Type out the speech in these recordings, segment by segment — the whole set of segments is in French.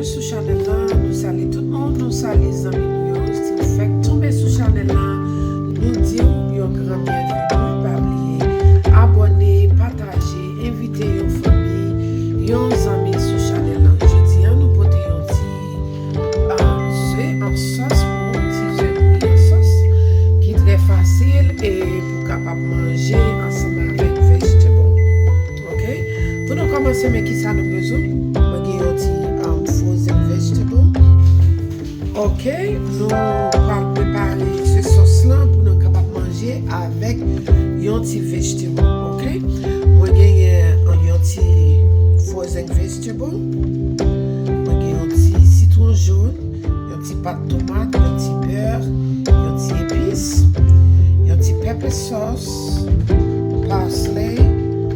sous Chanel là, nous saluons tout le monde, nous saluons les amis, si vous faites tomber sous Chanel là, nous disons un grand bienvenue, pas oublier, abonner, partager, inviter vos familles, vos amis sous Chanel là. Je dis à nous porter un petit œuf en sauce pour un petit œuf en sauce qui est très facile et pour capable manger ensemble avec végétaux. Ok? Pour nous commencer, mais qui ça nous besoin? Ok, nous allons préparer ce sauce-là pour nous capables manger avec un petit vegetable. Ok, moi j'ai un petit frozen vegetable, moi j'ai un petit citron jaune, un petit pâte de tomate, un petit beurre, un petit épice, un petit pepper sauce, parsley,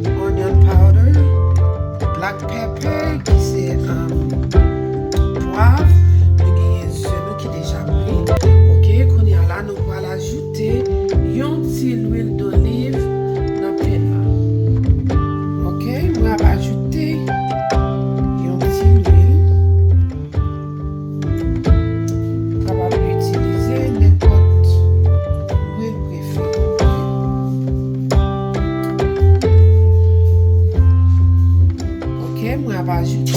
onion powder, black pepper qui c'est poivre. Nous allons ajouter un petit huile d'olive dans le pain. Ok, nous allons ajouter un petit huile. Nous allons utiliser n'importe huile préférée. Ok, nous allons ajouter